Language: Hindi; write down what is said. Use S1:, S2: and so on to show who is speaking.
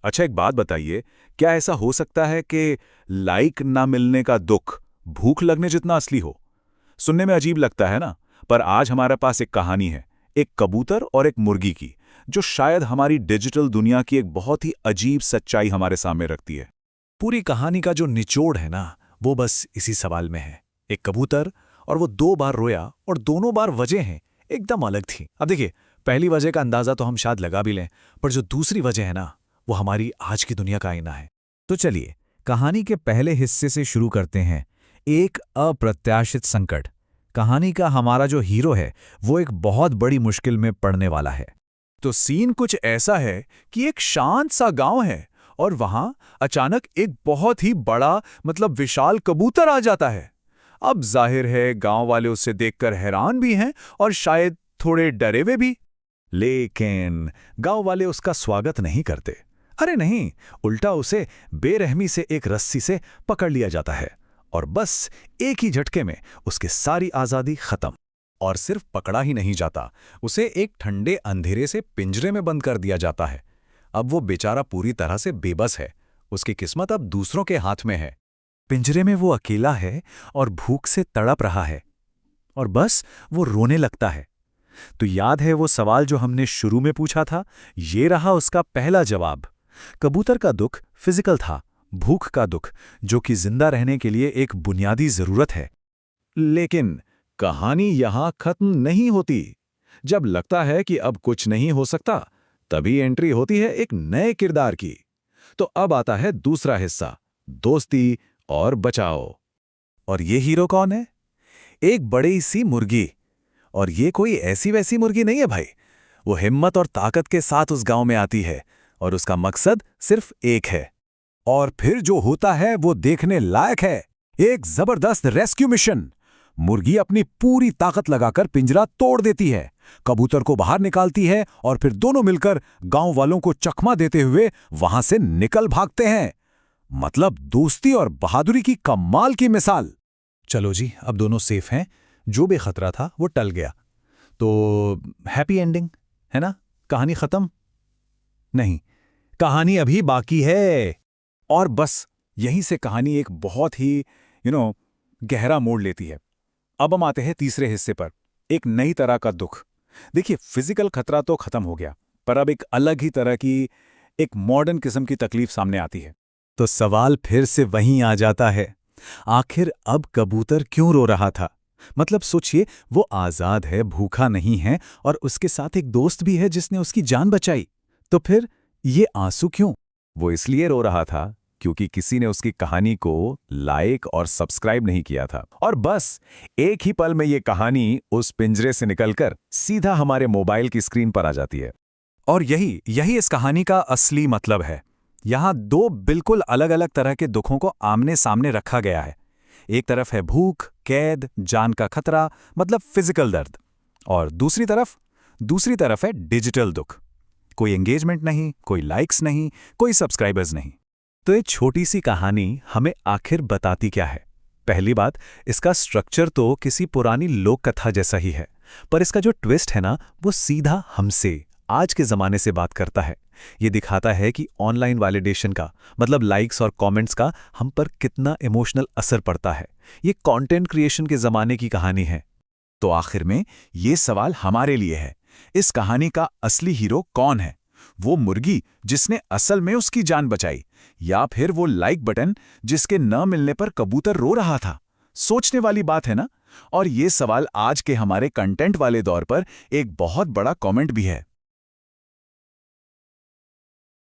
S1: अच्छा, एक बात बताइए, क्या ऐसा हो सकता है कि लाइक ना मिलने का दुख भूख लगने जितना असली हो? सुनने में अजीब लगता है ना, पर आज हमारे पास एक कहानी है, एक कबूतर और एक मुर्गी की, जो शायद हमारी डिजिटल दुनिया की एक बहुत ही अजीब सच्चाई हमारे सामने रखती है।
S2: पूरी कहानी का जो निचोड़ है ना, वो बस इसी सवाल में है। एक कबूतर, और वो 2 बार रोया, और दोनों बार वजहें एकदम अलग थी। अब देखिए, पहली वजह का अंदाजा तो हम शायद लगा भी लें, पर जो दूसरी वजह है ना, वो हमारी आज की दुनिया का आईना है।
S3: तो चलिए, कहानी के पहले हिस्से से शुरू करते हैं। एक अप्रत्याशित संकट। कहानी का हमारा जो हीरो है, वो एक बहुत बड़ी मुश्किल में पड़ने वाला है।
S1: तो सीन कुछ ऐसा है कि एक शांत सा गांव है और वहां अचानक एक बहुत ही बड़ा विशाल कबूतर आ जाता है। अब जाहिर है गांव वाले उसे देखकर हैरान भी हैं और शायद थोड़े डरे हुए भी।
S2: लेकिन गांव वाले उसका स्वागत नहीं करते। अरे नहीं, उल्टा उसे बेरहमी से एक रस्सी से पकड़ लिया जाता है, और बस एक ही झटके में उसकी सारी आज़ादी खत्म। और सिर्फ पकड़ा ही नहीं जाता, उसे एक ठंडे अंधेरे से पिंजरे में बंद कर दिया जाता है। अब वो बेचारा पूरी तरह से बेबस है। उसकी किस्मत अब दूसरों के हाथ में है। पिंजरे में वो अकेला है और भूख से तड़प रहा है, और बस वो रोने लगता है। तो याद है वो सवाल जो हमने शुरू में पूछा था? ये रहा उसका पहला जवाब। कबूतर का दुख फिजिकल था, भूख का दुख, जो कि जिंदा रहने के लिए एक बुनियादी जरूरत है।
S1: लेकिन कहानी यहां खत्म नहीं होती। जब लगता है कि अब कुछ नहीं हो सकता, तभी एंट्री होती है एक नए किरदार की। तो अब आता है दूसरा हिस्सा, दोस्ती और बचाओ। और ये हीरो कौन है? एक बड़ी सी मुर्गी। और ये कोई ऐसी वैसी मुर्गी नहीं है भाई। वो हिम्मत और ताकत के साथ उस गांव में आती है, और उसका मकसद सिर्फ एक है।
S3: और फिर जो होता है वो देखने लायक है। एक जबरदस्त रेस्क्यू मिशन। मुर्गी अपनी पूरी ताकत लगाकर पिंजरा तोड़ देती है, कबूतर को बाहर निकालती है, और फिर दोनों मिलकर गांव वालों को चकमा देते हुए वहां से निकल भागते हैं। मतलब दोस्ती और बहादुरी की कमाल की मिसाल।
S2: चलो जी, अब दोनों सेफ हैं। जो भी खतरा था वो टल गया। तो हैप्पी एंडिंग है ना? कहानी खत्म? नहीं, कहानी अभी बाकी है।
S1: और बस यहीं से कहानी एक बहुत ही गहरा मोड़ लेती है। अब हम आते हैं तीसरे हिस्से पर, एक नई तरह का दुख। देखिए, फिजिकल खतरा तो खत्म हो गया, पर अब एक अलग ही तरह की, एक मॉडर्न किस्म की तकलीफ सामने आती है।
S2: तो सवाल फिर से वहीं आ जाता है, आखिर अब कबूतर क्यों रो रहा था? मतलब सोचिए, वो आजाद है, भूखा नहीं है, और उसके साथ एक दोस्त भी है जिसने उसकी जान बचाई। तो फिर ये आंसू क्यों?
S1: वो इसलिए रो रहा था क्योंकि किसी ने उसकी कहानी को लाइक और सब्सक्राइब नहीं किया था। और बस एक ही पल में ये कहानी उस पिंजरे से निकलकर सीधा हमारे मोबाइल की स्क्रीन पर आ जाती है। और यही इस कहानी का असली मतलब है। यहाँ दो बिल्कुल अलग अलग तरह के दुखों को आमने सामने रखा गया है। एक तरफ है भूख, कैद, जान का खतरा, मतलब फिजिकल दर्द। और दूसरी तरफ है डिजिटल दुख। कोई एंगेजमेंट नहीं, कोई लाइक्स नहीं, कोई सब्सक्राइबर्स नहीं। तो ये छोटी सी कहानी हमें आखिर बताती क्या है? पहली बात, इसका स्ट्रक्चर तो किसी पुरानी लोक कथा जैसा ही है, पर इसका जो ट्विस्ट है ना, वो सीधा हमसे, आज के ज़माने से बात करता है। ये दिखाता है कि ऑनलाइन वैलिडेशन का, मतलब लाइक्स और कमेंट्स का, हम पर कितना इमोशनल असर पड़ता है। ये कंटेंट क्रिएशन के ज़माने की कहानी है। तो आखिर में ये सवाल हमारे लिए है, इस कहानी का असली हीरो कौन है? वो मुर्गी जिसने असल में उसकी जान बचाई, या फिर वो लाइक बटन जिसके न मिलने पर कबूतर रो रहा था? सोचने वाली बात है ना? और ये सवाल आज के हमारे कंटेंट वाले दौर पर एक बहुत बड़ा कमेंट भी है।